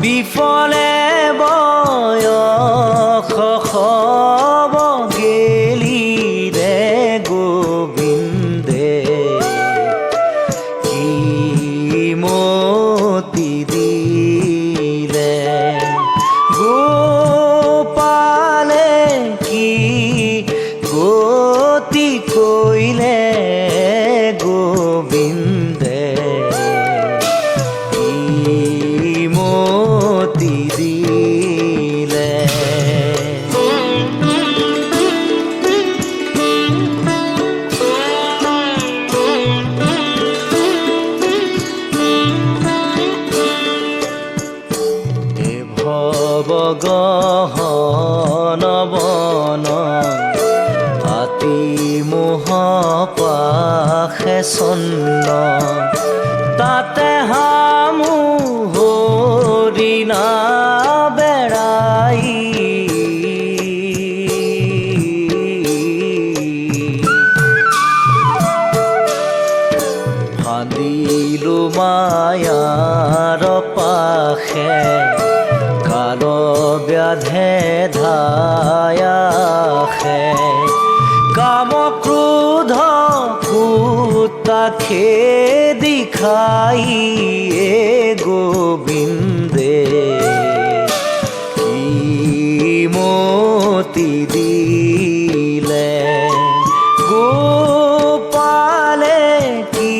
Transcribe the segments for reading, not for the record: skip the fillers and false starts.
বিফলে বয়স হব গেলি রে গোবিন্দে কি মতি দিলে গোপালে কি গতি কইলে গোবিন্দে কি মতি দিলে ভবগহন বন আতি মোহ পাশে চন্ন তাতে হামু হৰিণা বেড়াই ফান্দিলো মায়াৰ পাশে কাল ব্যাধে ধায়াখে কাম ক্ৰোধ কুতাখে দিখাই গোবিন্দে কি মতি দিলে গোপালে কি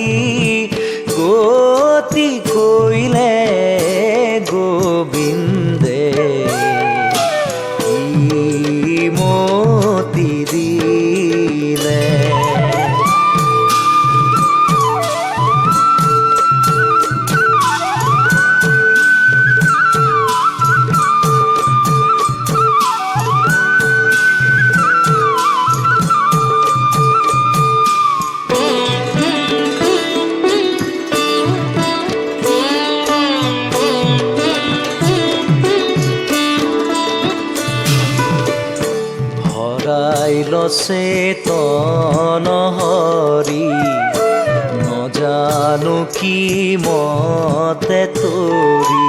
গতি কইলে গোবিন্দে কি মতি দিলে চেতন হৰি নজানো কি মতে তৰি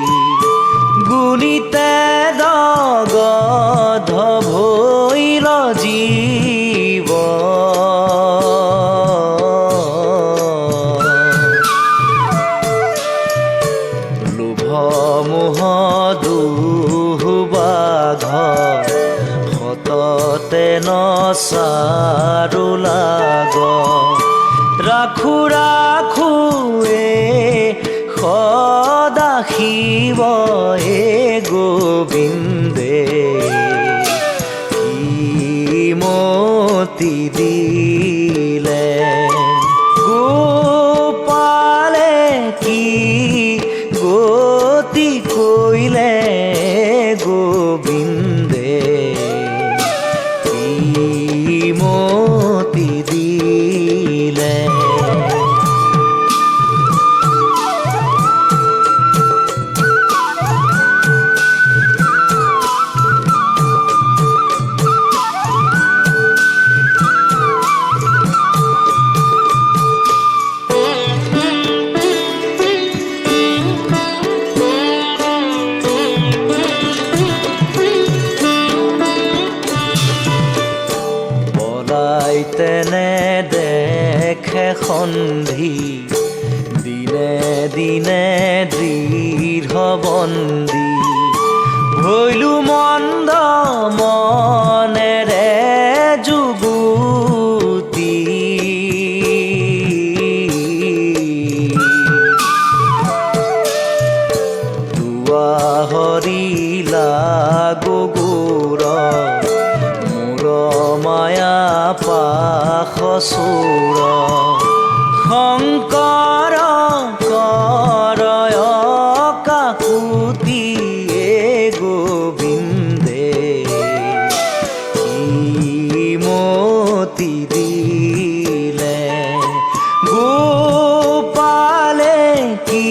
গুণিতে দগধ ভৈল জীৱ লোভ মোহ দুহ বাঘ তেন চাৰু লাগ ৰাখো ৰাখো সদা শিৱ গোবিন্দে কি মতি দিলে গোপালে কি গতি কইলে গোবিন্দে মতি দিলে তেনে দেখে সন্ধি দিনে দিনে দৃঢ় বন্দী ভৈলু মন্দ মনেৰে যুগুতি দুৱাহৰি লাগোগুৰ মায়া পাশ চোৰ শংকৰ কৰয় কাকুতি গোবিন্দে কি মতি দিলে গোপালে কি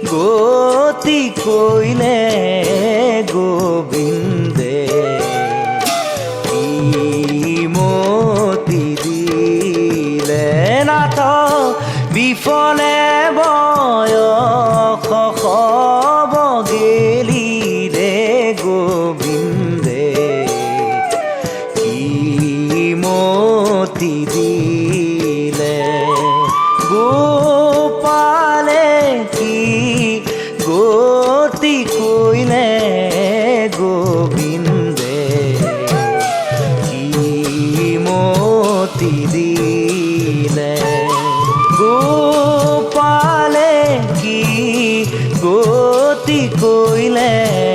গতি কইলে গোবিন্দে মতি দিলে নাথ বিফলে বয়স হব গে লে